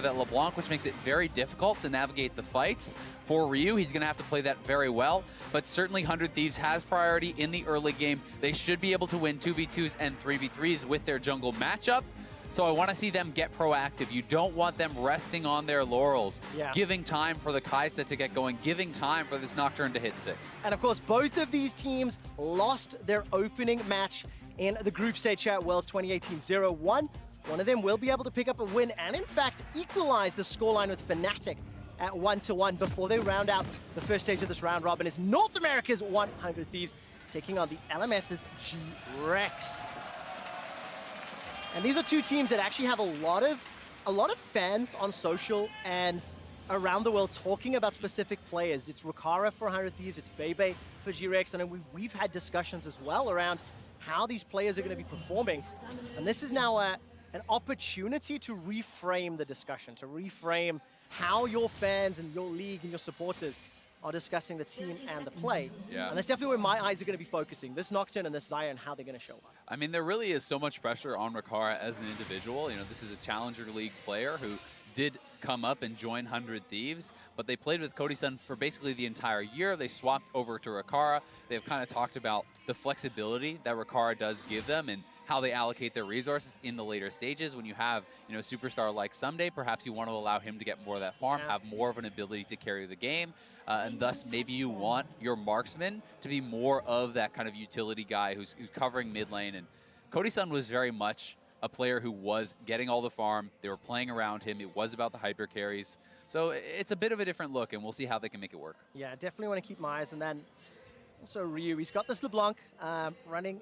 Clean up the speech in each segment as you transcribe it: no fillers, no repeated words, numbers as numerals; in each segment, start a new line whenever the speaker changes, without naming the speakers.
that LeBlanc, which makes it very difficult to navigate the fights. For Ryu, he's going to have to play that very well, but certainly 100 Thieves has priority in the early game. They should be able to win 2v2s and 3v3s with their jungle matchup. So I want to see them get proactive. You don't want them resting on their laurels, giving time for the Kai'Sa to get going, giving time for this Nocturne to hit 6.
And of course, both of these teams lost their opening match in the group stage here at Worlds 2018 0-1. One of them will be able to pick up a win and, in fact, equalize the scoreline with Fnatic at 1-1 before they round out the first stage of this round robin. Is North America's 100 Thieves taking on the LMS's GRX. And these are two teams that actually have a lot of fans on social and around the world talking about specific players. It's Rukara for 100 Thieves, it's Bebe for GRX, and we've had discussions as well around how these players are going to be performing. And this is now an opportunity to reframe the discussion, to reframe how your fans and your league and your supporters are discussing the team and the play.
Yeah.
And that's definitely where my eyes are going to be focusing. This Nocturne and this Giải and how they're going to show up.
I mean, there really is so much pressure on Rukara as an individual. You know, this is a Challenger League player who did come up and join 100 Thieves, but they played with Cody-san for basically the entire year. They swapped over to Rukara. They've kind of talked about the flexibility that Rukara does give them and how they allocate their resources in the later stages. When you have, you know, a superstar like Someday, perhaps you want to allow him to get more of that farm, have more of an ability to carry the game, and thus maybe you want your marksman to be more of that kind of utility guy who's covering mid lane. And Cody-san was very much a player who was getting all the farm. They were playing around him. It was about the hyper carries. So it's a bit of a different look, and we'll see how they can make it work.
Yeah, definitely want to keep my eyes. And then also Ryu, he's got this LeBlanc running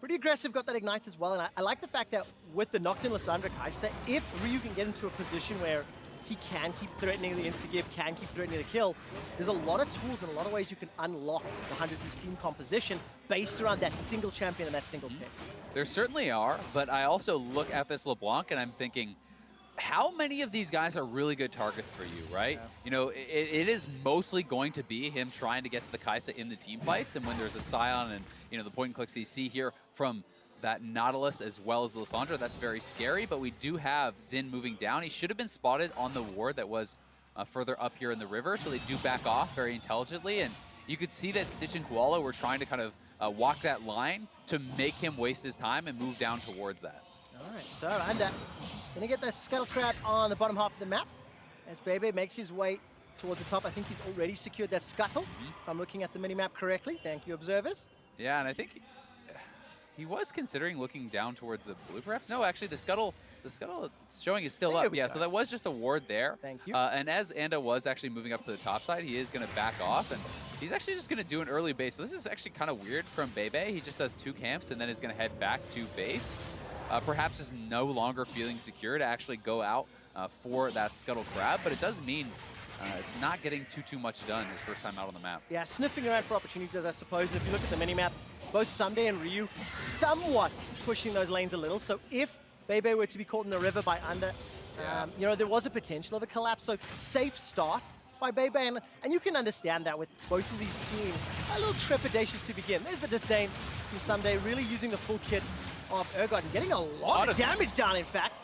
pretty aggressive, got that Ignite as well. And I like the fact that with the Nocturne Lissandra Kai'Sa, if Ryu can get into a position where he can keep threatening the insta-give, can keep threatening the kill, there's a lot of tools and a lot of ways you can unlock the 100 Thieves team composition based around that single champion and that single pick.
There certainly are, but I also look at this LeBlanc and I'm thinking, how many of these guys are really good targets for you, right? Yeah. You know, it is mostly going to be him trying to get to the Kai'Sa in the team fights, and when there's a Scion and, you know, the point and clicks you see here from that Nautilus as well as Lissandra, that's very scary, but we do have Xin moving down. He should have been spotted on the ward that was further up here in the river, so they do back off very intelligently, and you could see that Stitch and Koala were trying to kind of walk that line to make him waste his time and move down towards that.
All right, so and gonna get that Scuttle Crab on the bottom half of the map as Bebe makes his way towards the top. I think he's already secured that Scuttle, if I'm looking at the minimap correctly. Thank you, observers.
Yeah, and I think he was considering looking down towards the blue, perhaps. No, actually, the Scuttle showing is still up. Yeah, so that was just a ward there.
Thank you.
And as Anda was actually moving up to the top side, he is going to back off, and he's actually just going to do an early base. So this is actually kind of weird from Bebe. He just does 2 camps and then is going to head back to base. Perhaps is no longer feeling secure to actually go out for that Scuttle Crab, but it does mean it's not getting too much done his first time out on the map.
Yeah, sniffing around for opportunities, I suppose. If you look at the minimap, both Someday and Ryu somewhat pushing those lanes a little. So if Bebe were to be caught in the river by Under, you know, there was a potential of a collapse. So safe start by Bebe, and you can understand that with both of these teams a little trepidatious to begin. There's the disdain from Someday, really using the full kit of Urgot and getting a lot of damage down, in fact.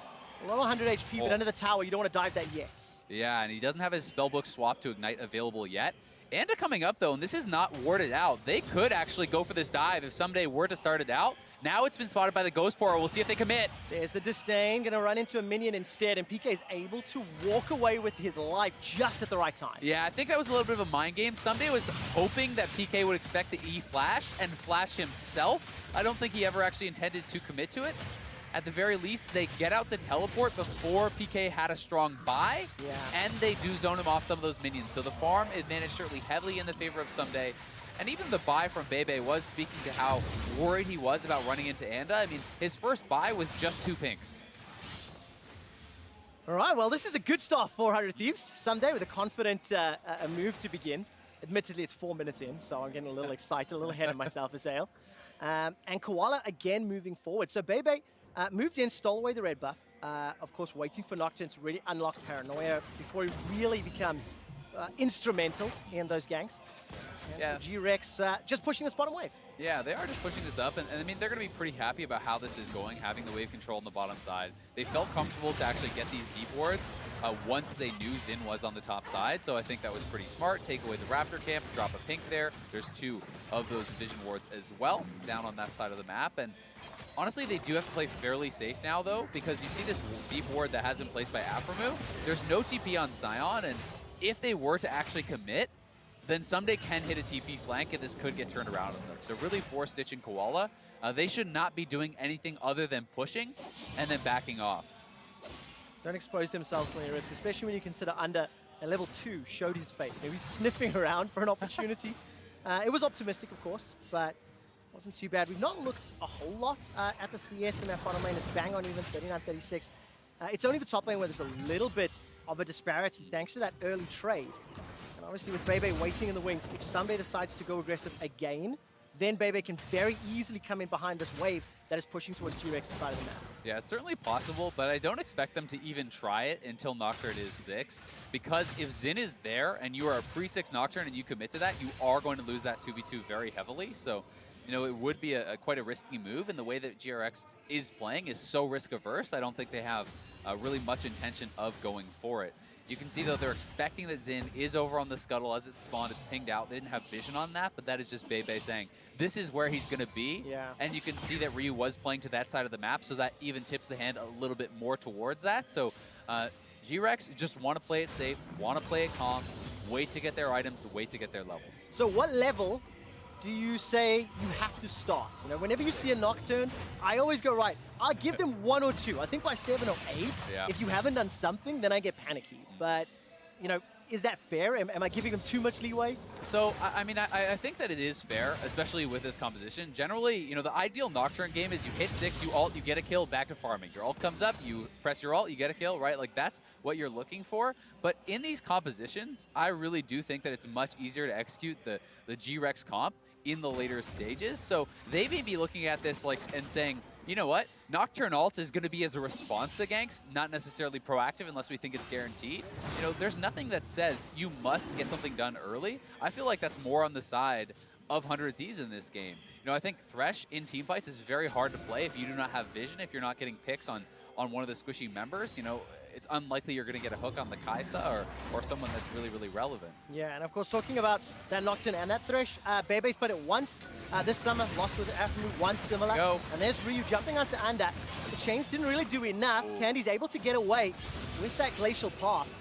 Low 100 HP, but under the tower, you don't want to dive that yet.
Yeah, and he doesn't have his spellbook swap to Ignite available yet. Anda coming up, though, and this is not warded out. They could actually go for this dive if Someday were to start it out. Now it's been spotted by the Ghost Pourer. We'll see if they commit.
There's the disdain, going to run into a minion instead, and PK is able to walk away with his life just at the right time.
Yeah, I think that was a little bit of a mind game. Someday was hoping that PK would expect the E flash and flash himself. I don't think he ever actually intended to commit to it. At the very least, they get out the teleport before PK had a strong buy, and they do zone him off some of those minions. So the farm advantage certainly heavily in the favor of Someday. And even the buy from Bebe was speaking to how worried he was about running into Anda. I mean, his first buy was just 2 pinks.
All right, well, this is a good start for 100 Thieves. Someday with a confident move to begin. Admittedly, it's 4 minutes in, so I'm getting a little excited, a little ahead of myself as Ale. And Koala again moving forward. So Bebe moved in, stole away the red buff. Of course, waiting for Nocturne to really unlock Paranoia before he really becomes instrumental in those ganks. And
Yeah.
GRX just pushing this bottom wave.
Yeah, they are just pushing this up, and I mean, they're going to be pretty happy about how this is going, having the wave control on the bottom side. They felt comfortable to actually get these deep wards once they knew Xin was on the top side, so I think that was pretty smart. Take away the Raptor camp, drop a pink there. There's 2 of those vision wards as well down on that side of the map, and honestly, they do have to play fairly safe now, though, because you see this deep ward that has been placed by Aphromoo. There's no TP on Sion, and if they were to actually commit, then Someday can hit a TP flank, and this could get turned around on them. So really, for Stitch and Koala, they should not be doing anything other than pushing and then backing off.
Don't expose themselves to any risk, especially when you consider Under at level 2 showed his face. He was sniffing around for an opportunity. It was optimistic, of course, but wasn't too bad. We've not looked a whole lot at the CS in that bottom lane. It's bang on even, 39-36. It's only the top lane where there's a little bit of a disparity thanks to that early trade. And obviously with Bebe waiting in the wings, if Someday decides to go aggressive again, then Bebe can very easily come in behind this wave that is pushing towards GRX's side of the map.
Yeah, it's certainly possible, but I don't expect them to even try it until Nocturne is 6, because if Xin is there and you are a pre-6 Nocturne and you commit to that, you are going to lose that 2v2 very heavily. So, you know, it would be quite a risky move, and the way that GRX is playing is so risk-averse, I don't think they have really much intention of going for it. You can see, though, they're expecting that Xin is over on the scuttle as it spawned. It's pinged out. They didn't have vision on that, but that is just Bebe saying, this is where he's going to be.
Yeah.
And you can see that Ryu was playing to that side of the map, so that even tips the hand a little bit more towards that. So GRX just want to play it safe, want to play it calm, wait to get their items, wait to get their levels.
So what level do you say you have to start? You know, whenever you see a Nocturne, I always go, right, I'll give them 1 or 2. I think by 7 or 8,
Yeah.
if you haven't done something, then I get panicky. But, you know, is that fair? Am I giving them too much leeway?
So, I mean, I think that it is fair, especially with this composition. Generally, you know, the ideal Nocturne game is you hit 6, you ult, you get a kill, back to farming. Your ult comes up, you press your ult, you get a kill, right? Like, that's what you're looking for. But in these compositions, I really do think that it's much easier to execute the GRX comp in the later stages. So they may be looking at this like and saying, you know what, Nocturne ult is going to be as a response to ganks, not necessarily proactive unless we think it's guaranteed. You know, there's nothing that says you must get something done early. I feel like that's more on the side of 100 Thieves in this game. You know, I think Thresh in teamfights is very hard to play if you do not have vision, if you're not getting picks on one of the squishy members. You know, it's unlikely you're going to get a hook on the Kaisa or someone that's really, really relevant.
Yeah, and of course, talking about that Nocturne and that Thresh, Bebe's played it once this summer, lost with Aphromoo once similar.
Go.
And there's Ryu jumping onto Anda. The chains didn't really do enough.
Ooh.
Candy's able to get away with that Glacial Path.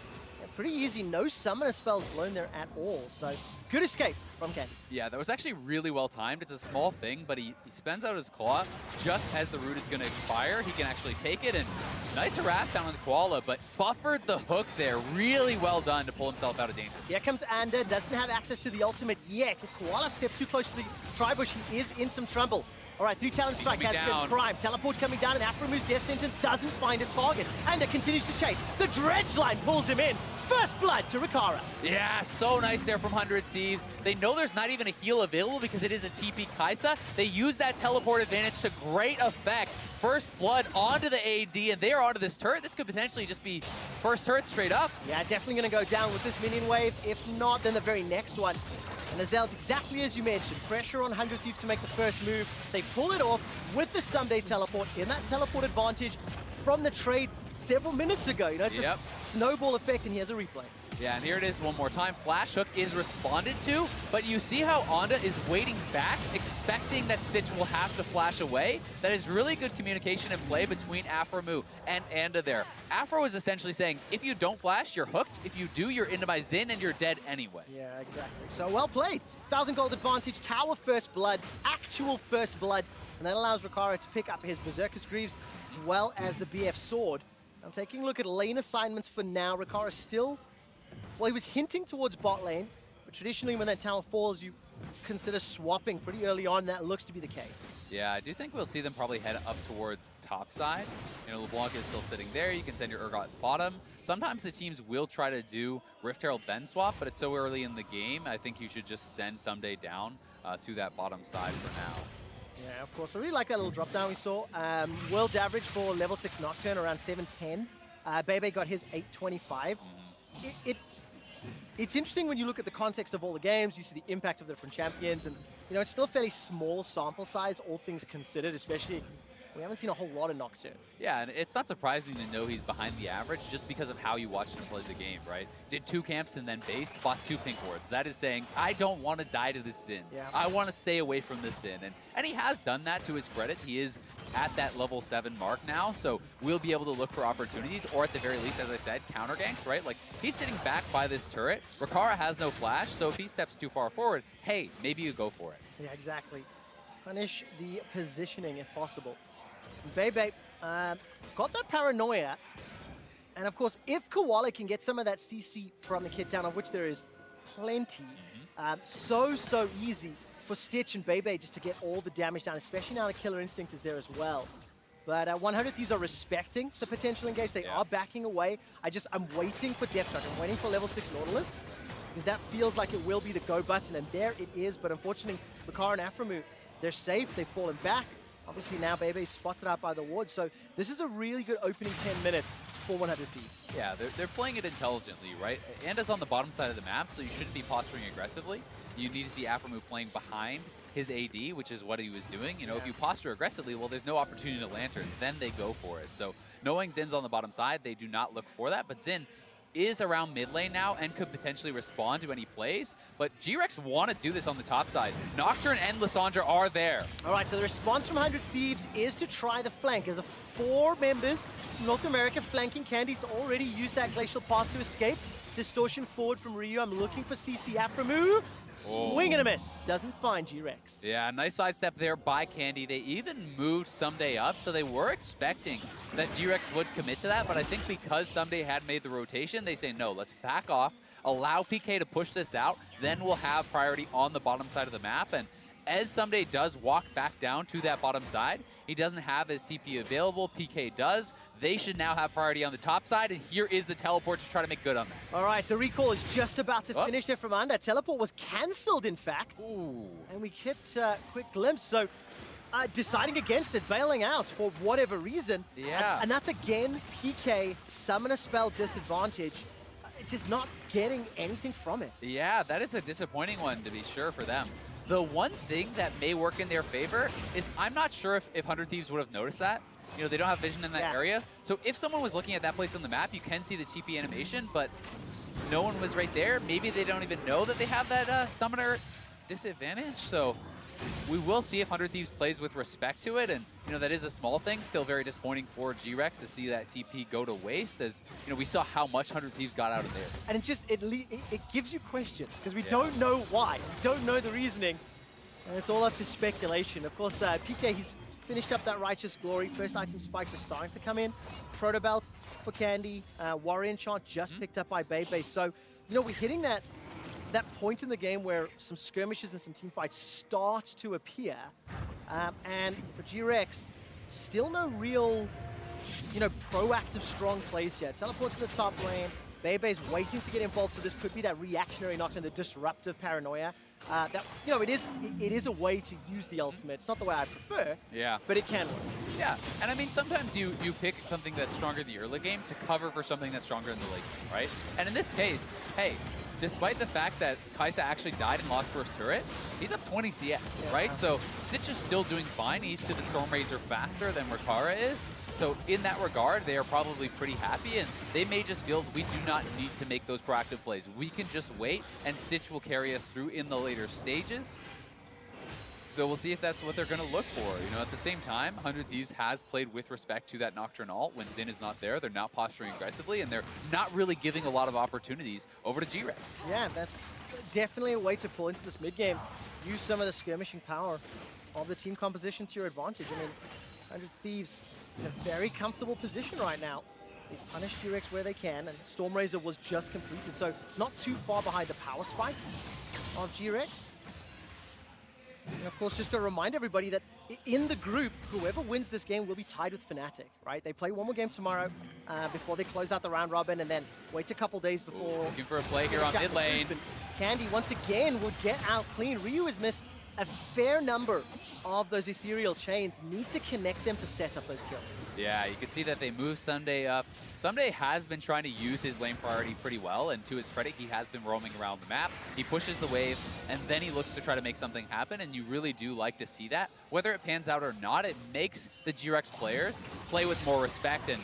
And pretty easy, no summoner spells blown there at all. So, good escape from Candy.
Yeah, that was actually really well timed. It's a small thing, but he spends out his claw just as the root is going to expire. He can actually take it, and nice harass down on the Koala, but buffered the hook there. Really well done to pull himself out of danger.
Here comes Anda, doesn't have access to the ultimate yet. If Koala stepped too close to the Tribush, he is in some trouble. All right, 3 talent strike has been primed. Teleport coming down, and Aphromu's death sentence doesn't find a target. Anda continues to chase. The Dredge line pulls him in. First blood to Rikara.
Yeah, so nice there from 100 Thieves. They know there's not even a heal available because it is a TP Kaisa. They use that teleport advantage to great effect. First blood onto the AD, and they are onto this turret. This could potentially just be first turret straight up.
Yeah, definitely going to go down with this minion wave. If not, then the very next one. And Azel's exactly as you mentioned. Pressure on 100 Thieves to make the first move. They pull it off with the Someday teleport in that teleport advantage from the trade several minutes ago. You know, it's a snowball effect, and here's a replay.
Yeah, and here it is one more time. Flash hook is responded to, but you see how Anda is waiting back, expecting that Stitch will have to flash away. That is really good communication and play between Aphromoo and Anda there. Afro is essentially saying, if you don't flash, you're hooked. If you do, you're into my Xin, and you're dead anyway.
Yeah, exactly. So well played. 1,000 gold advantage, tower first blood, actual first blood, and that allows Rikara to pick up his Berserker's Greaves as well as the BF sword. I'm taking a look at lane assignments for now. Rikara still, well, he was hinting towards bot lane, but traditionally when that tower falls, you consider swapping pretty early on. That looks to be the case.
Yeah, I do think we'll see them probably head up towards top side. You know, LeBlanc is still sitting there. You can send your Urgot bottom. Sometimes the teams will try to do Rift Herald Ben swap, but it's so early in the game. I think you should just send Someday down to that bottom side for now.
Yeah, of course. I really like that little drop down we saw. World's average for level 6 Nocturne around 710. Bebe got his 825. it's interesting when you look at the context of all the games, you see the impact of the different champions, and it's still a fairly small sample size, all things considered, especially we haven't seen a whole lot of Nocturne.
Yeah, and it's not surprising to know he's behind the average just because of how you watched him play the game, right? Did 2 camps and then base, lost 2 pink wards. That is saying, I don't want to die to this sin.
Yeah.
I want to stay away from this sin. And he has done that to his credit. He is at that level 7 mark now, so we'll be able to look for opportunities, or at the very least, as I said, counter ganks, right? Like, he's sitting back by this turret. Rikara has no flash, so if he steps too far forward, hey, maybe you go for it.
Yeah, exactly. Punish the positioning if possible. Bebe got that paranoia, and of course, if Koala can get some of that CC from the kit down, of which there is plenty, so easy for Stitch and Bebe just to get all the damage down, especially now the Killer Instinct is there as well. But 100 Thieves are respecting the potential engage. They are backing away. I'm waiting for Death Touch. I'm waiting for level 6 Nautilus, because that feels like it will be the go button, and there it is. But unfortunately, Rikara and Aphromoo, they're safe. They've fallen back. Obviously now Bebe's spotted out by the ward, so this is a really good opening 10 minutes for 100 Thieves.
Yeah, they're playing it intelligently, right? Anda's on the bottom side of the map, so you shouldn't be posturing aggressively. You need to see Aphromoo playing behind his AD, which is what he was doing. If you posture aggressively, well, there's no opportunity to Lantern. Then they go for it. So knowing Zin's on the bottom side, they do not look for that, but Zin is around mid lane now and could potentially respond to any plays, but GRX want to do this on the top side. Nocturne and Lissandra are there.
All right, so the response from 100 Thieves is to try the flank. As 4 members from North America flanking, Candy's already used that glacial path to escape. Distortion forward from Ryu. I'm looking for CC Aphromoo. Swing and a miss. Doesn't find GRX.
Yeah, nice sidestep there by Candy. They even moved Someday up, so they were expecting that GRX would commit to that, but I think because Someday had made the rotation, they say, no, let's back off, allow PK to push this out, then we'll have priority on the bottom side of the map. And as Someday does walk back down to that bottom side, he doesn't have his TP available, PK does. They should now have priority on the top side, and here is the teleport to try to make good on that.
All right, the recall is just about to finish there from Anda. Teleport was cancelled, in fact.
Ooh.
And we get a quick glimpse, so deciding against it, bailing out for whatever reason.
Yeah.
And that's again PK, summon a spell disadvantage, just not getting anything from it.
Yeah, that is a disappointing one to be sure for them. The one thing that may work in their favor is I'm not sure if 100 Thieves would have noticed that. They don't have vision in that area. So if someone was looking at that place on the map, you can see the TP animation, but no one was right there. Maybe they don't even know that they have that summoner disadvantage. So we will see if 100 Thieves plays with respect to it, and that is a small thing. Still very disappointing for GRX to see that TP go to waste, as we saw how much 100 Thieves got out of theirs.
And it gives you questions, because we don't know why, we don't know the reasoning, and it's all up to speculation. Of course, PK, he's finished up that Righteous Glory. First item spikes are starting to come in. Proto Belt for Candy, Warrior Enchant just picked up by Bebe. So we're hitting that point in the game where some skirmishes and some team fights start to appear. And for GRX, still no real, proactive strong plays yet. Teleport to the top lane. Bebe's waiting to get involved, so this could be that reactionary knockdown, the disruptive paranoia. It is a way to use the ultimate. It's not the way I prefer, but it can work.
Yeah, and I mean, sometimes you pick something that's stronger in the early game to cover for something that's stronger in the late game, right? And in this case, hey, despite the fact that Kaisa actually died and lost first turret, he's up 20 CS, right? So Stitch is still doing fine. He's to the Stormrazor faster than Rikara is. So in that regard, they are probably pretty happy, and they may just feel we do not need to make those proactive plays. We can just wait, and Stitch will carry us through in the later stages. So we'll see if that's what they're going to look for. At the same time, 100 Thieves has played with respect to that Nocturne ult. When Zin is not there, they're not posturing aggressively, and they're not really giving a lot of opportunities over to GRX.
Yeah, that's definitely a way to pull into this mid-game. Use some of the skirmishing power of the team composition to your advantage. I mean, 100 Thieves in a very comfortable position right now. They punish GRX where they can, and Stormrazor was just completed, so not too far behind the power spikes of GRX. And of course, just to remind everybody that in the group, whoever wins this game will be tied with Fnatic, right? They play one more game tomorrow before they close out the round robin, and then wait a couple days before...
Looking for a play here on mid lane.
Candy, once again, will get out clean. Ryu has missed a fair number of those ethereal chains needs to connect them to set up those kills.
Yeah, you can see that they move Sunday up. Sunday has been trying to use his lane priority pretty well, and to his credit, he has been roaming around the map. He pushes the wave, and then he looks to try to make something happen, and you really do like to see that. Whether it pans out or not, it makes the GRX players play with more respect, and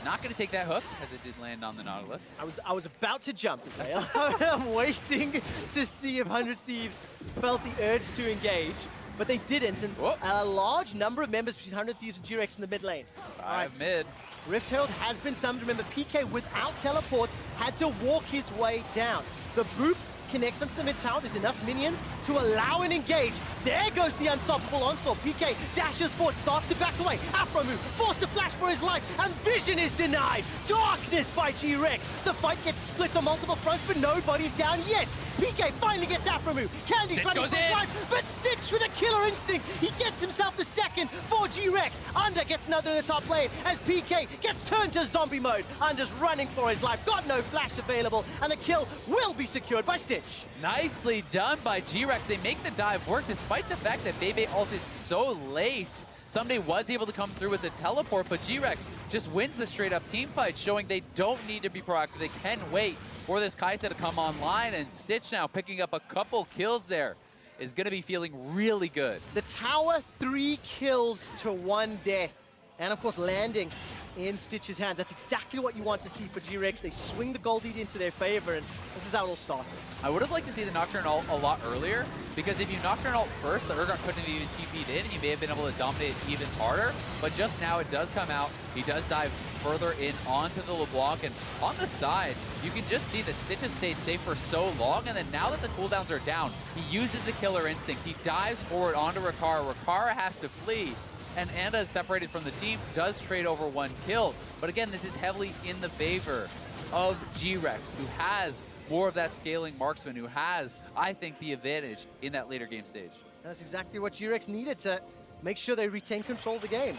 not going to take that hook, as it did land on the Nautilus.
I was about to jump, Zale. I'm waiting to see if 100 Thieves felt the urge to engage, but they didn't, and a large number of members between 100 Thieves and GRX in the mid lane.
Five mid.
Rift Herald has been summoned. Remember, PK without teleport had to walk his way down. The boop connects onto the mid tower. There's enough minions to allow an engage. There goes the unstoppable onslaught. PK dashes forward, starts to back away. Afro move, forced to flash for his life, and vision is denied. Darkness by GRX. The fight gets split on multiple fronts, but nobody's down yet. PK finally gets Afro move. Candy running for life, but Stitch with a killer instinct. He gets himself the second for GRX. Under gets another in the top lane as PK gets turned to zombie mode. Under's running for his life, got no flash available, and the kill will be secured by Stitch.
Nicely done by GRX. They make the dive work despite the fact that Bebe ulted so late. Someday was able to come through with the teleport, but GRX just wins the straight up team fight, showing they don't need to be proactive. They can wait for this Kaisa to come online, and Stitch now picking up a couple kills there is going to be feeling really good.
The tower, 3 kills to 1 death, and of course landing in Stitch's hands. That's exactly what you want to see for GRX. They swing the gold lead into their favor, and this is how it all started.
I would have liked to see the Nocturne ult a lot earlier, because if you Nocturne ult first, the Urgot couldn't have even TP'd in, and you may have been able to dominate it even harder. But just now it does come out. He does dive further in onto the LeBlanc, and on the side, you can just see that Stitch has stayed safe for so long, and then now that the cooldowns are down, he uses the killer instinct. He dives forward onto Rikara. Rikara has to flee, and Anda is separated from the team, does trade over 1 kill. But again, this is heavily in the favor of GRX, who has more of that scaling marksman, who has, I think, the advantage in that later game stage.
That's exactly what GRX needed to make sure they retain control of the game.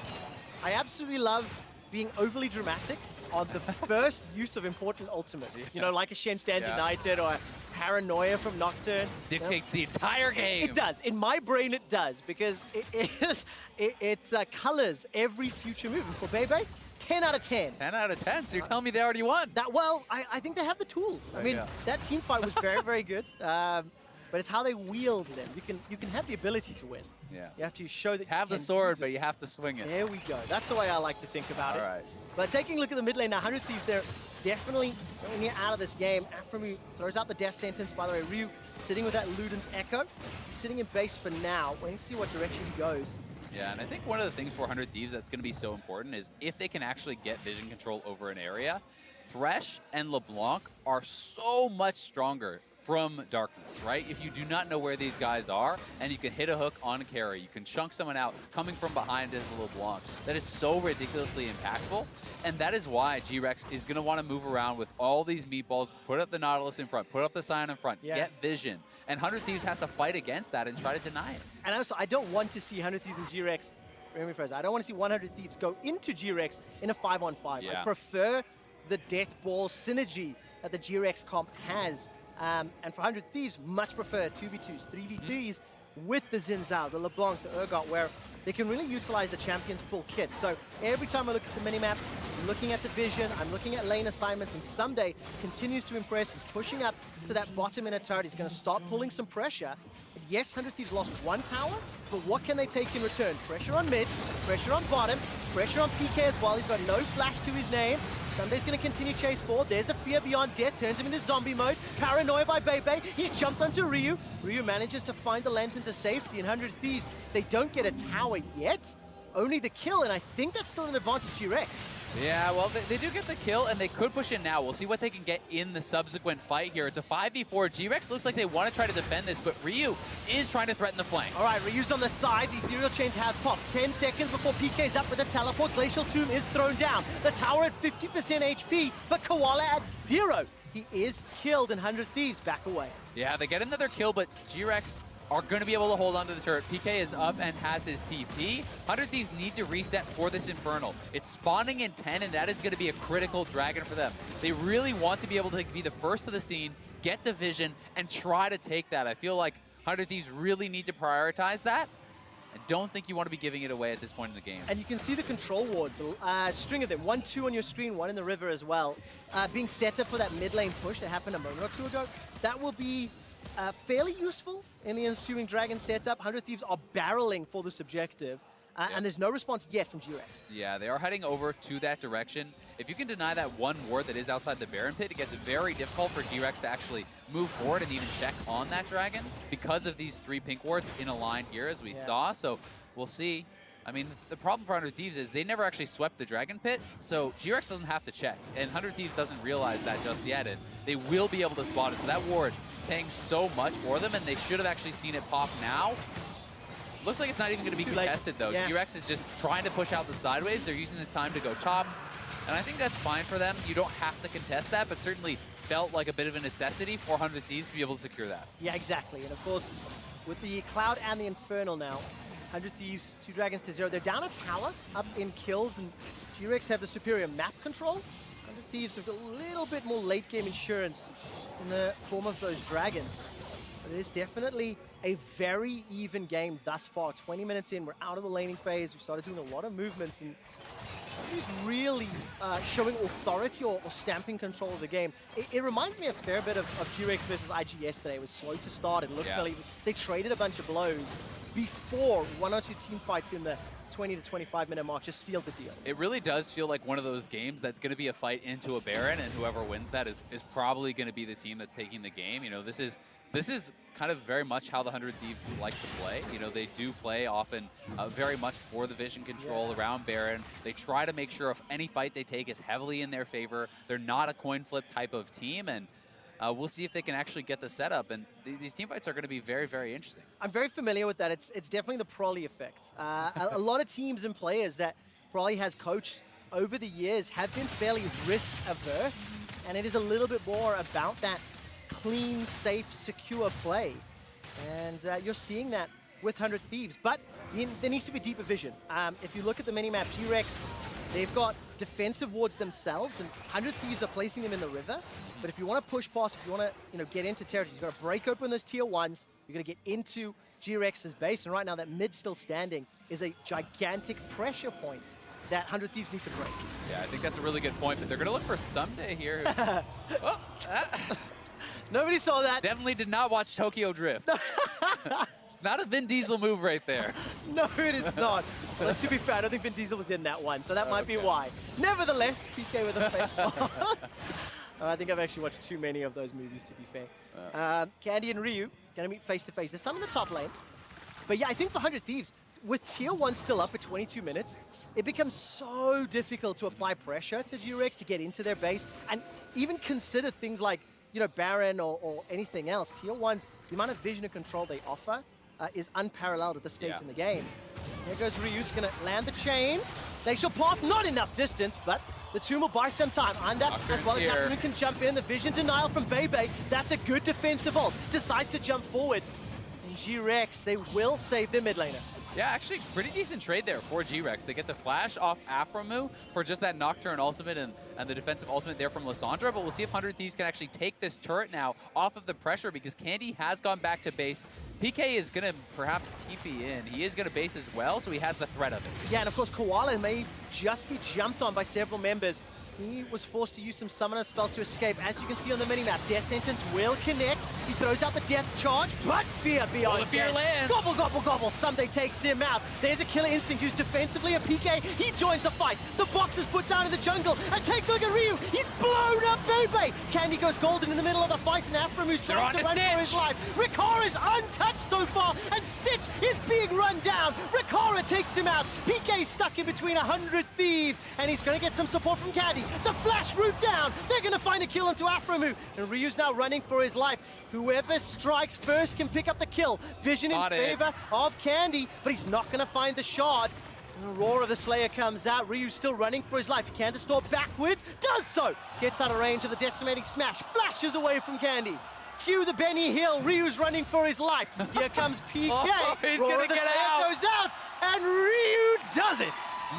I absolutely love being overly dramatic on the first use of important ultimates. You know, like a Shen Stand United or a Paranoia from Nocturne.
Dictates the entire game.
It does. In my brain, it does, because it colors every future move. And for Bebe, 10 out of 10.
10 out of 10, so you're telling me they already won.
Well, I think they have the tools. I mean, that team fight was very, very good. But it's how they wield them. You can have the ability to win.
Yeah.
You have to show that
have
you
the sword, but you have to swing it.
There we go. That's the way I like to think about it.
All right.
But taking a look at the mid lane now, 100 Thieves, they're definitely getting it out of this game. Afromu throws out the death sentence. By the way, Ryu sitting with that Luden's Echo. He's sitting in base for now, waiting to see what direction he goes.
Yeah, and I think one of the things for 100 Thieves that's going to be so important is if they can actually get vision control over an area, Thresh and LeBlanc are so much stronger from darkness, right? If you do not know where these guys are, and you can hit a hook on a carry, you can chunk someone out coming from behind as a LeBlanc. That is so ridiculously impactful, and that is why GRX is going to want to move around with all these meatballs, put up the Nautilus in front, put up the Scion in front, get vision, and 100 Thieves has to fight against that and try to deny it.
And also, I don't want to see 100 Thieves and GRX, remember first, I don't want to see 100 Thieves go into GRX in a 5-on-5.
Yeah.
I prefer the Death Ball synergy that the GRX comp has. And for 100 Thieves, much prefer 2v2s, 3v3s with the Xin Zhao, the LeBlanc, the Urgot, where they can really utilize the champion's full kit. So every time I look at the minimap, I'm looking at the vision, I'm looking at lane assignments, and Someday continues to impress. He's pushing up to that bottom inner turret. He's going to start pulling some pressure. Yes, 100 Thieves lost 1 tower, but what can they take in return? Pressure on mid, pressure on bottom, pressure on PK as well. He's got no flash to his name. Sunday's going to continue chase forward. There's the fear beyond death, turns him into zombie mode. Paranoia by Bebe. He's jumped onto Ryu. Ryu manages to find the lantern to safety. And 100 Thieves, they don't get a tower yet. Only the kill, and I think that's still an advantage to Rex.
Yeah, well, they do get the kill, and they could push in now. We'll see what they can get in the subsequent fight here. It's a 5v4. GRX looks like they want to try to defend this, but Ryu is trying to threaten the flank.
All right, Ryu's on the side. The ethereal chains have popped. 10 seconds before PK's up with a teleport. Glacial Tomb is thrown down. The tower at 50% HP, but Koala at 0. He is killed, and 100 Thieves back away.
Yeah, they get another kill, but GRX are going to be able to hold on to the turret. PK is up and has his TP. 100 Thieves need to reset for this Infernal. It's spawning in 10, and that is going to be a critical dragon for them. They really want to be able to be the first to the scene, get the vision, and try to take that. I feel like 100 Thieves really need to prioritize that. I don't think you want to be giving it away at this point in the game.
And you can see the control wards, a string of them, 1, 2 on your screen, 1 in the river as well, being set up for that mid lane push that happened a moment or two ago. That will be fairly useful in the ensuing dragon setup. 100 Thieves are barreling for this objective, and there's no response yet from GRX.
Yeah, they are heading over to that direction. If you can deny that one ward that is outside the Baron Pit, it gets very difficult for GRX to actually move forward and even check on that dragon because of these 3 pink wards in a line here, as we saw. So we'll see. I mean, the problem for 100 Thieves is they never actually swept the Dragon Pit, so GRX doesn't have to check. And 100 Thieves doesn't realize that just yet, and they will be able to spot it. So that ward paying so much for them, and they should have actually seen it pop now. Looks like it's not even going to be contested, though.
Yeah.
GRX is just trying to push out the sideways. They're using this time to go top, and I think that's fine for them. You don't have to contest that, but certainly felt like a bit of a necessity for 100 Thieves to be able to secure that.
Yeah, exactly. And of course, with the Cloud and the Infernal now, 100 Thieves, 2 dragons to 0. They're down a tower, up in kills, and GRX have the superior map control. 100 Thieves have got a little bit more late game insurance in the form of those dragons. But it is definitely a very even game thus far. 20 minutes in, we're out of the laning phase. We've started doing a lot of movements, and he's really showing authority or stamping control of the game. It reminds me a fair bit of GRX versus IG yesterday. It was slow to start. It looked really, they traded a bunch of blows before 1 or 2 team fights in the 20 to 25 minute mark just sealed the deal.
It really does feel like one of those games that's going to be a fight into a Baron, and whoever wins that is probably going to be the team that's taking the game. You know, this is kind of very much how the 100 Thieves like to play. You know, they do play often very much for the vision control around Baron. They try to make sure if any fight they take is heavily in their favor. They're not a coin flip type of team, and we'll see if they can actually get the setup. And these team fights are going to be very, very interesting.
I'm very familiar with that. It's definitely the Prolly effect. A lot of teams and players that Prolly has coached over the years have been fairly risk averse, and it is a little bit more about that clean, safe, secure play. And you're seeing that with 100 Thieves. But there needs to be deeper vision. If you look at the minimap, GRX, they've got defensive wards themselves, and 100 Thieves are placing them in the river. But if you want to push past, if you want to get into territory, you've got to break open those tier 1s. You're going to get into GRX's base. And right now, that mid still standing is a gigantic pressure point that 100 Thieves needs to break.
Yeah, I think that's a really good point, but they're going to look for someday here.
Nobody saw that.
Definitely did not watch Tokyo Drift. It's not a Vin Diesel move right there.
No, it is not. Well, to be fair, I don't think Vin Diesel was in that one, so that might be why. Nevertheless, PK with a face. I think I've actually watched too many of those movies, to be fair. Candy and Ryu going to meet face-to-face. There's some in the top lane. But yeah, I think for 100 Thieves, with tier 1 still up for 22 minutes, it becomes so difficult to apply pressure to GRX to get into their base and even consider things like, you know, Baron or anything else. Tier 1's, the amount of vision and control they offer is unparalleled at this stage in the game. There goes Ryu's gonna land the chains. They shall pop, not enough distance, but the Tomb will buy some time. Under as well as Afternoon can jump in. The vision denial from Bebe. That's a good defensive ult. Decides to jump forward. And GRX, they will save their mid laner.
Yeah, actually, pretty decent trade there for GRX. They get the flash off Afromu for just that Nocturne ultimate and the defensive ultimate there from Lissandra, but we'll see if 100 Thieves can actually take this turret now off of the pressure because Candy has gone back to base. PK is going to perhaps TP in. He is going to base as well, so he has the threat of it.
Yeah, and of course, Koala may just be jumped on by several members. He was forced to use some summoner spells to escape. As you can see on the minimap, Death Sentence will connect. He throws out the Death Charge, but Fear beyond
the Fear lands.
Gobble, gobble, gobble. Someday takes him out. There's a Killer Instinct who's defensively a PK. He joins the fight. The box is put down in the jungle. And take a look at Ryu. He's blown up Bebe. Candy goes golden in the middle of the fight, and Afromu's trying to run for his life. Rikara is untouched so far, and Stitch is being run down. Rikara takes him out. PK stuck in between 100 Thieves, and he's going to get some support from Candy. The flash route down. They're going to find a kill into Afromu. And Ryu's now running for his life. Whoever strikes first can pick up the kill. Vision in favor of Candy, but he's not going to find the shard. And the roar of the Slayer comes out. Ryu's still running for his life. He can distort backwards. Does so. Gets out of range of the decimating smash. Flashes away from Candy. Cue the Benny Hill. Ryu's running for his life. Here comes PK.
He's
roar
going
of
to
the
get
Slayer
out.
goes out. And Ryu does it.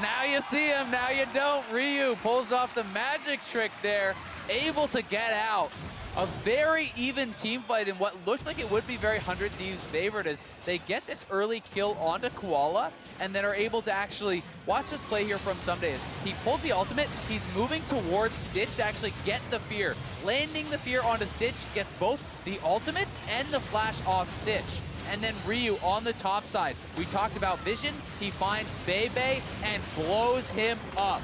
Now you see him, now you don't. Ryu pulls off the magic trick there, able to get out. A very even team fight in what looked like it would be very 100 Thieves favored as they get this early kill onto Koala and then are able to actually watch this play here from Someday. He pulled the ultimate, he's moving towards Stitch to actually get the fear. Landing the fear onto Stitch gets both the ultimate and the flash off Stitch. And then Ryu on the top side. We talked about vision, he finds Bebe and blows him up.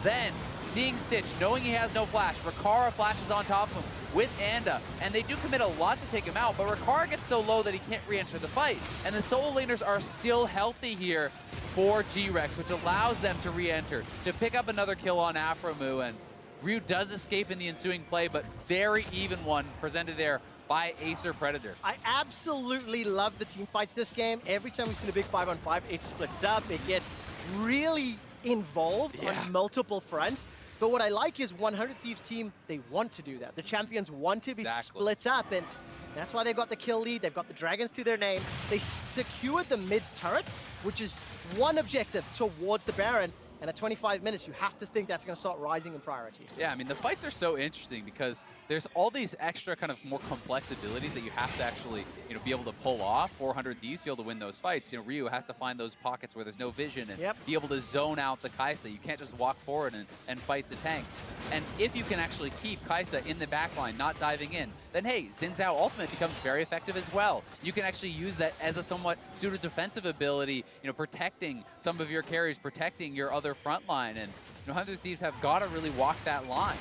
Then, seeing Stitch, knowing he has no flash, Rikara flashes on top of him with Anda, and they do commit a lot to take him out, but Rikara gets so low that he can't re-enter the fight. And the solo laners are still healthy here for GRX, which allows them to re-enter, to pick up another kill on Afromu, and Ryu does escape in the ensuing play, but very even one presented there by Acer Predator.
I absolutely love the team fights this game. Every time we've seen a big 5-on-5, it splits up, it gets really involved on multiple fronts. But what I like is 100 Thieves team, they want to do that. The champions want to be split up, and that's why they've got the kill lead. They've got the dragons to their name. They secured the mid turret, which is one objective towards the Baron. And at 25 minutes, you have to think that's going to start rising in priority.
Yeah, I mean, the fights are so interesting because there's all these extra kind of more complex abilities that you have to actually, be able to pull off. 400 Thieves to be able to win those fights. Ryu has to find those pockets where there's no vision and be able to zone out the Kai'Sa. You can't just walk forward and fight the tanks. And if you can actually keep Kai'Sa in the backline, not diving in, then hey, Xin Zhao ultimate becomes very effective as well. You can actually use that as a somewhat suited defensive ability, protecting some of your carries, protecting your other front line. And 100 Thieves have got to really walk that line.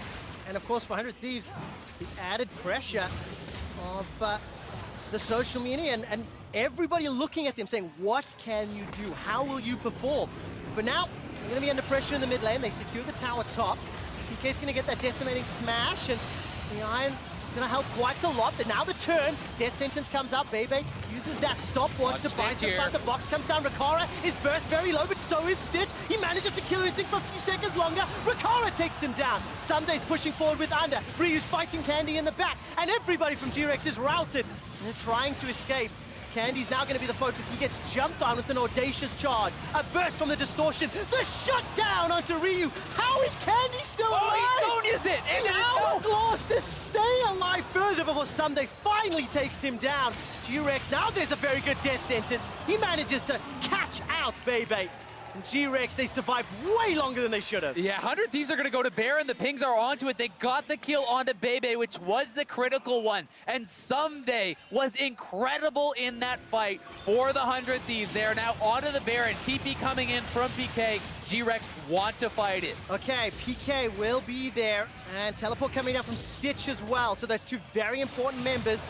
And of course, for 100 Thieves, the added pressure of the social media and everybody looking at them saying, what can you do? How will you perform? For now, they're going to be under pressure in the mid lane. They secure the tower top. PK's going to get that decimating smash, and the Iron going to help quite a lot. But now the turn, Death Sentence comes up. Bebe uses that stopwatch to buy some time. The box comes down. Rikara is burst very low, but so is Stitch. He manages to kill Instinct for a few seconds longer. Rikara takes him down. Sunday's pushing forward with Under. Ryu's fighting Candy in the back, and everybody from GRX is routed. And they're trying to escape. Candy's now going to be the focus. He gets jumped on with an audacious charge. A burst from the distortion. The shutdown onto Ryu. How is Candy still alive?
Oh, he Sonya's it!
And hourglass to stay alive further before Sunday finally takes him down. GRX, now there's a very good death sentence. He manages to catch out Bebe. And GRX, they survived way longer than they should have.
Yeah, 100 Thieves are going to go to Baron. The pings are onto it. They got the kill onto Bebe, which was the critical one. And Someday was incredible in that fight for the 100 Thieves. They are now onto the Baron. TP coming in from PK. GRX want to fight it.
Okay, PK will be there. And teleport coming down from Stitch as well. So that's two very important members.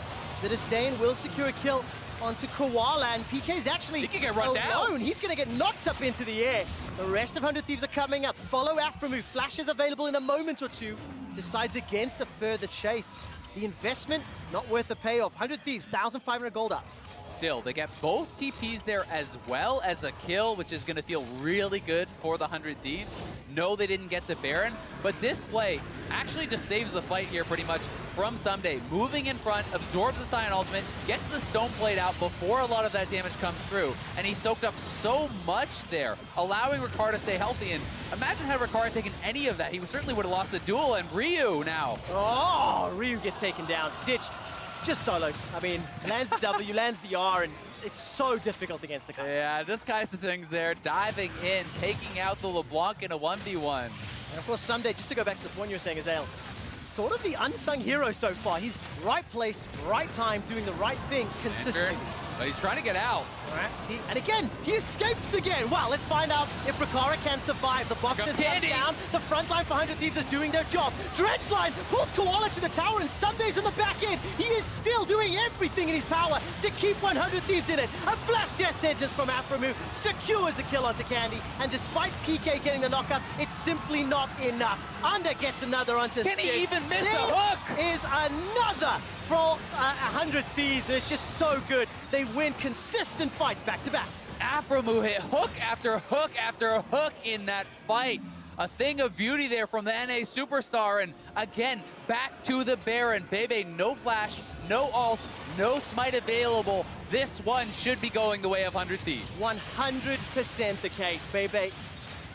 The Disdain will secure a kill onto Koala, and PK's actually
he can get run
alone.
Down.
He's going to get knocked up into the air. The rest of 100 Thieves are coming up. Follow Afromu. Flash is available in a moment or two. Decides against a further chase. The investment, not worth the payoff. 100 Thieves, 1,500 gold up.
Still, they get both TPs there as well as a kill, which is going to feel really good for the 100 Thieves. No, they didn't get the Baron, but this play actually just saves the fight here pretty much from Someday. Moving in front, absorbs the Scion ultimate, gets the Stone Plate out before a lot of that damage comes through, and he soaked up so much there, allowing Rikara to stay healthy. And imagine had Rikara taken any of that, he certainly would have lost the duel, and Ryu now.
Oh, Ryu gets taken down. Stitch just solo. I mean, lands the W, lands the R, and it's so difficult against the Kai'Sa.
Yeah, just kinds of things there. Diving in, taking out the LeBlanc in a 1v1.
And of course, Someday, just to go back to the point you were saying, Azale, sort of the unsung hero so far. He's right place, right time, doing the right thing consistently.
But he's trying to get out.
All right, see, and again, he escapes again. Wow, let's find out if Rikara can survive. The box is down. The front line for 100 Thieves is doing their job. Dredgeline pulls Koala to the tower, and Sunday's in the back end. He is still doing everything in his power to keep 100 Thieves in it. A flash death sentence from Afromu secures a kill onto Candy, and despite PK getting the knockup, it's simply not enough. Under gets another onto
Can he even miss
there
a hook?
Is another for 100 Thieves. It's just so good. They win consistent fights back to back.
Afromu hit hook after hook after hook in that fight. A thing of beauty there from the NA superstar. And again, back to the Baron. Bebe, no flash, no ult, no smite available. This one should be going the way of 100 Thieves.
100% the case. Bebe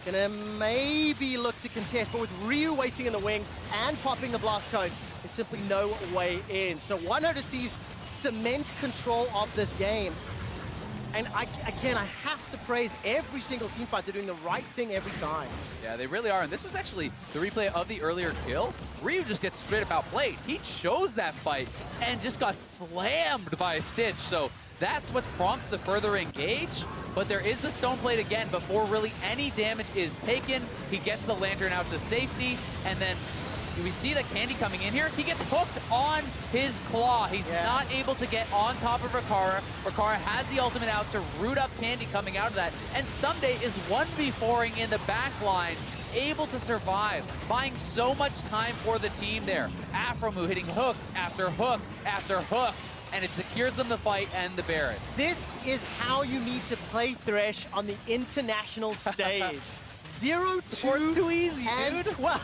gonna maybe look to contest, but with Ryu waiting in the wings and popping the blast cone, There's simply no way in. So 100 Thieves cement control of this game. And again, I have to praise every single team fight. They're doing the right thing every time.
Yeah, they really are. And this was actually the replay of the earlier kill. Ryu just gets straight up outplayed. He chose that fight and just got slammed by Stitch. So that's what prompts the further engage. But there is the stone plate again before really any damage is taken. He gets the lantern out to safety, and then we see that Candy coming in here. He gets hooked on his claw. He's not able to get on top of Rikara. Rikara has the ultimate out to root up Candy coming out of that. And Someday is 1v4ing in the back line, able to survive, buying so much time for the team there. Afromu hitting hook after hook after hook, and it secures them the fight and the Barrett.
This is how you need to play Thresh on the international stage. 0-2.
Support's too easy, dude.
Well,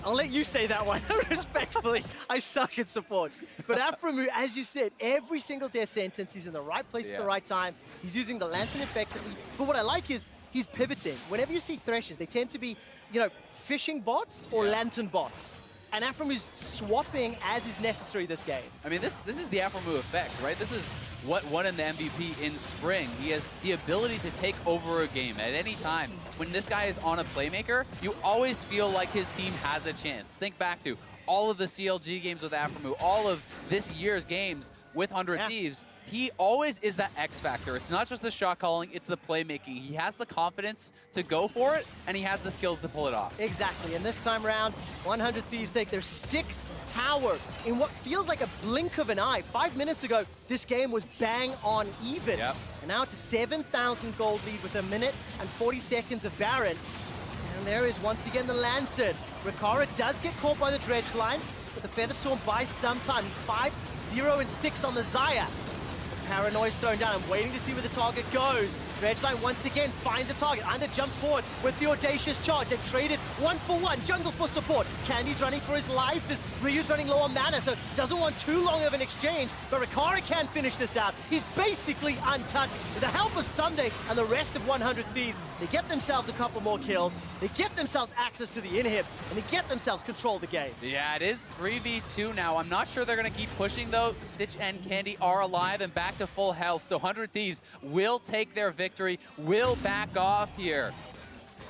I'll let you say that one respectfully. I suck at support. But Afromu, as you said, every single death sentence, he's in the right place at the right time. He's using the lantern effectively. But what I like is he's pivoting. Whenever you see Threshers, they tend to be, you know, fishing bots or lantern bots. And Afromu is swapping as is necessary this game.
I mean, this is the Afromu effect, right? This is what won him the MVP in spring. He has the ability to take over a game at any time. When this guy is on a playmaker, you always feel like his team has a chance. Think back to all of the CLG games with Afromu, all of this year's games with 100 Thieves. He always is that X factor. It's not just the shot calling, it's the playmaking. He has the confidence to go for it, and he has the skills to pull it off.
Exactly, and this time around, 100 Thieves take their 6th tower in what feels like a blink of an eye. 5 minutes ago, this game was bang on even. And now it's a 7,000 gold lead with 1 minute and 40 seconds of Baron. And there is once again the Lancet. Rikara does get caught by the dredge line, but the Featherstorm buys some time. He's 5-0-6 on the Xayah. Paranoia's thrown down. I'm waiting to see where the target goes. Dredgeline once again finds the target. Under jumps forward with the audacious charge. They've traded 1-for-1. Jungle for support. Candy's running for his life as Ryu's running low on mana, so doesn't want too long of an exchange. But Rikara can finish this out. He's basically untouched. With the help of Someday and the rest of 100 Thieves, they get themselves a couple more kills. They get themselves access to the inhib, and they get themselves control of the game.
Yeah, it is 3v2 now. I'm not sure they're going to keep pushing, though. Stitch and Candy are alive and back to full health, so 100 Thieves will take their victory, will back off here.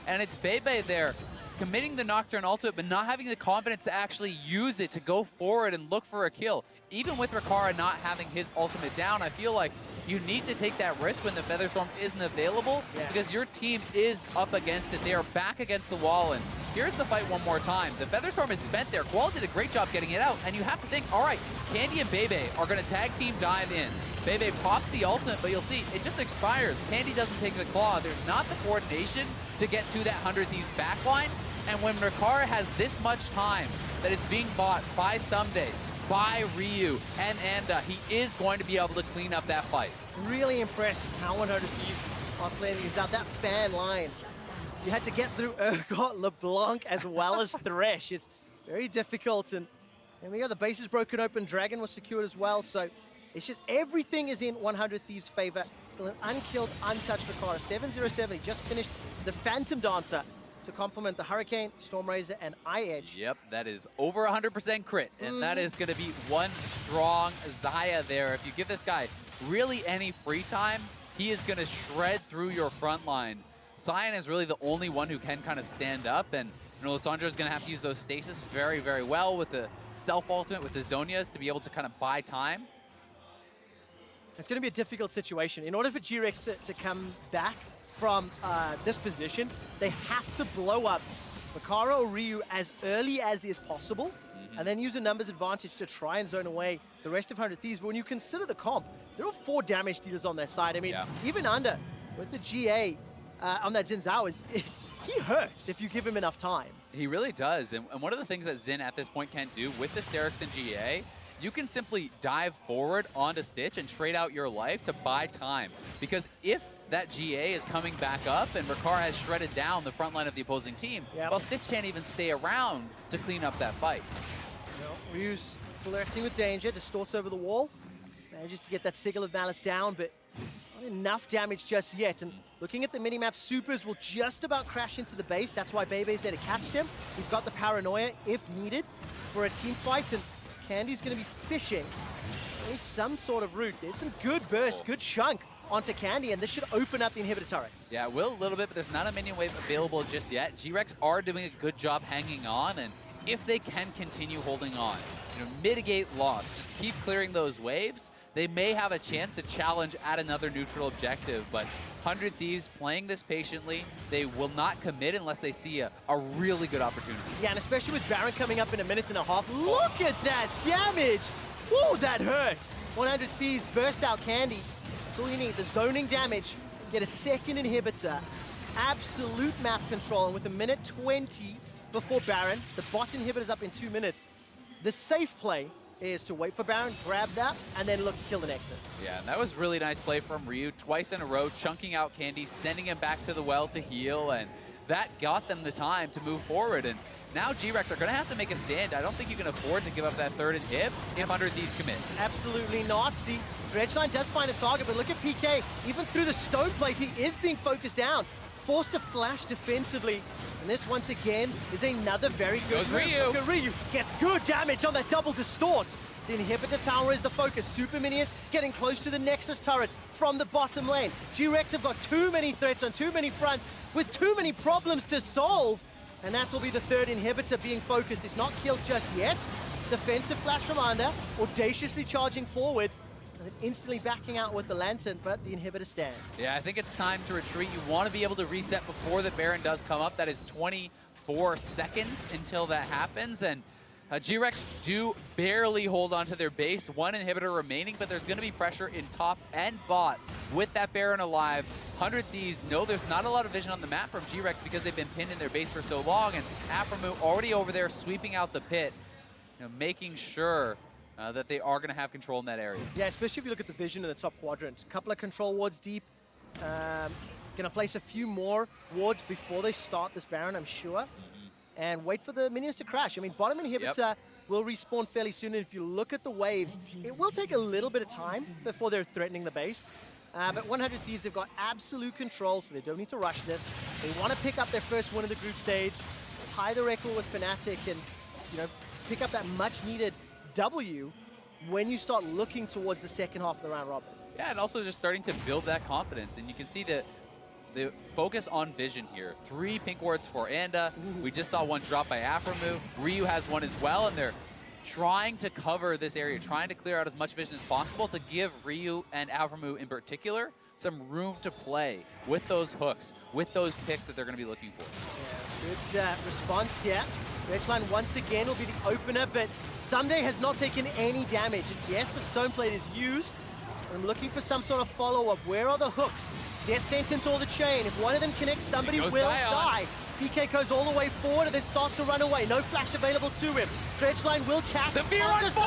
And it's Bebe there, committing the Nocturne ultimate, but not having the confidence to actually use it to go forward and look for a kill. Even with Rikara not having his ultimate down, I feel like you need to take that risk when the Featherstorm isn't available, because your team is up against it. They are back against the wall, and here's the fight one more time. The Featherstorm is spent there. Qual did a great job getting it out, and you have to think, all right, Candy and Bebe are going to tag team dive in. Bebe pops the ultimate, but you'll see, it just expires. Candy doesn't take the claw. There's not the coordination to get to that 100 Thieves backline, and when Rikara has this much time that is being bought by Someday, by Ryu and Anda, he is going to be able to clean up that fight.
Really impressed with how 100 Thieves are playing these out. That fan line, you had to get through Urgot, LeBlanc, as well as Thresh. It's very difficult, and we got the bases broken open. Dragon was secured as well, so it's just everything is in 100 Thieves' favor. Still an unkilled, untouched Rikara. 7-0-7, he just finished the Phantom Dancer to complement the Hurricane, Stormrazor, and Eye-Edge.
Yep, that is over 100% crit, and that is going to be one strong Xayah there. If you give this guy really any free time, he is going to shred through your front line. Cyan is really the only one who can kind of stand up, and you know, Lissandra is going to have to use those stasis very, very well with the self-ultimate, with the Zonias to be able to kind of buy time.
It's going to be a difficult situation. In order for GRX to come back from this position, they have to blow up Rikara or Ryu as early as is possible, and then use a numbers advantage to try and zone away the rest of 100 Thieves. But when you consider the comp, there are 4 damage dealers on their side. I mean, even Under, with the GA on that Xin Zhao, he hurts if you give him enough time.
He really does, and one of the things that Xin at this point can do with the Sterix and GA, you can simply dive forward onto Stitch and trade out your life to buy time. Because if that GA is coming back up and Rikara has shredded down the front line of the opposing team, well, Stitch can't even stay around to clean up that fight.
No, Ryu's flirting with danger, distorts over the wall, manages to get that Sigil of Malice down, but not enough damage just yet. And looking at the minimap, Supers will just about crash into the base. That's why Bebe's there to catch them. He's got the Paranoia if needed. for a team fight, and Candy's going to be fishing at least some sort of route. There's some good burst, good chunk onto Candy, and this should open up the inhibitor turrets.
Yeah, it will a little bit, but there's not a minion wave available just yet. GRX are doing a good job hanging on, and if they can continue holding on, mitigate loss, just keep clearing those waves, they may have a chance to challenge at another neutral objective. But 100 Thieves playing this patiently, they will not commit unless they see a really good opportunity.
Yeah, and especially with Baron coming up in a minute and a half. Look at that damage! Whoa, that hurt! 100 Thieves burst out Candy. That's all you need, the zoning damage. Get a second inhibitor. Absolute map control, and with a minute 20 before Baron, the bot inhibitor's up in 2 minutes. The safe play is to wait for Baron, grab that, and then look to kill the Nexus.
Yeah, and that was really nice play from Ryu, twice in a row, chunking out Candy, sending him back to the well to heal, and that got them the time to move forward. And now GRX are going to have to make a stand. I don't think you can afford to give up that third inhib if 100 Thieves commit.
Absolutely not. The dredge line does find a target, but look at PK. Even through the stone plate, he is being focused down, forced to flash defensively. And this, once again, is another very good move.
Ryu.
Look at Ryu. Gets good damage on that double distort. The inhibitor tower is the focus. Super minions getting close to the Nexus turrets from the bottom lane. GRX have got too many threats on too many fronts with too many problems to solve. And that will be the third inhibitor being focused. It's not killed just yet. Defensive flash from under, audaciously charging forward, and then instantly backing out with the lantern, but the inhibitor stands.
Yeah, I think it's time to retreat. You want to be able to reset before the Baron does come up. That is 24 seconds until that happens, and GRX do barely hold on to their base. One inhibitor remaining, but there's going to be pressure in top and bot with that Baron alive. 100 Thieves know there's not a lot of vision on the map from GRX because they've been pinned in their base for so long, and Aphromoo already over there sweeping out the pit, making sure that they are going to have control in that area.
Yeah, especially if you look at the vision in the top quadrant. A couple of control wards deep. Going to place a few more wards before they start this Baron, I'm sure. And wait for the minions to crash. I mean, bottom inhibitor will respawn fairly soon, and if you look at the waves, it will take a little bit of time before they're threatening the base. But 100 Thieves have got absolute control, so they don't need to rush this. They want to pick up their first win of the group stage, tie the record with Fnatic, and pick up that much-needed W when you start looking towards the second half of the round robin.
Yeah, and also just starting to build that confidence, and you can see that the focus on vision here. 3 pink wards for Anda. We just saw one drop by Aphromoo. Ryu has one as well, and they're trying to cover this area, trying to clear out as much vision as possible to give Ryu and Aphromoo in particular some room to play with those hooks, with those picks that they're going to be looking for.
Yeah, good response, yeah. Redline once again will be the opener, but Someday has not taken any damage. And yes, the stone plate is used. I'm looking for some sort of follow-up. Where are the hooks? Death sentence or the chain. If one of them connects, somebody will die. PK goes all the way forward and then starts to run away. No flash available to him. Dredgeline will catch.
The fear on 4!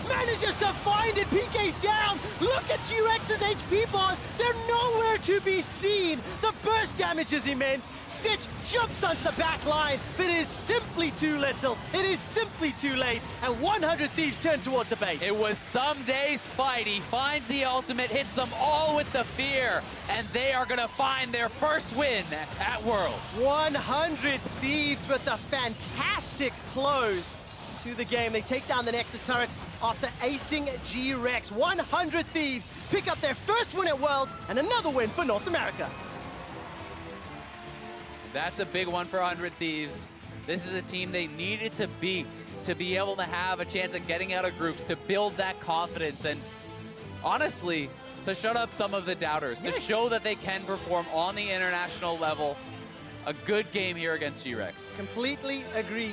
Manages to find it. PK's down. Look at GRX's HP bars. They're nowhere to be seen. The burst damage is immense. Stitch jumps onto the back line, but it is simply too little. It is simply too late. And 100 Thieves turn towards the base.
It was Someday's fight. He finds the ultimate, hits them all with the fear, and they are going to find their first win at Worlds.
100 Thieves with a fantastic close to the game. They take down the Nexus turrets after acing GRX. 100 Thieves pick up their first win at Worlds and another win for North America.
That's a big one for 100 Thieves. This is a team they needed to beat to be able to have a chance at getting out of groups, to build that confidence, and honestly, to shut up some of the doubters, to show that they can perform on the international level. A good game here against GRX.
Completely agree.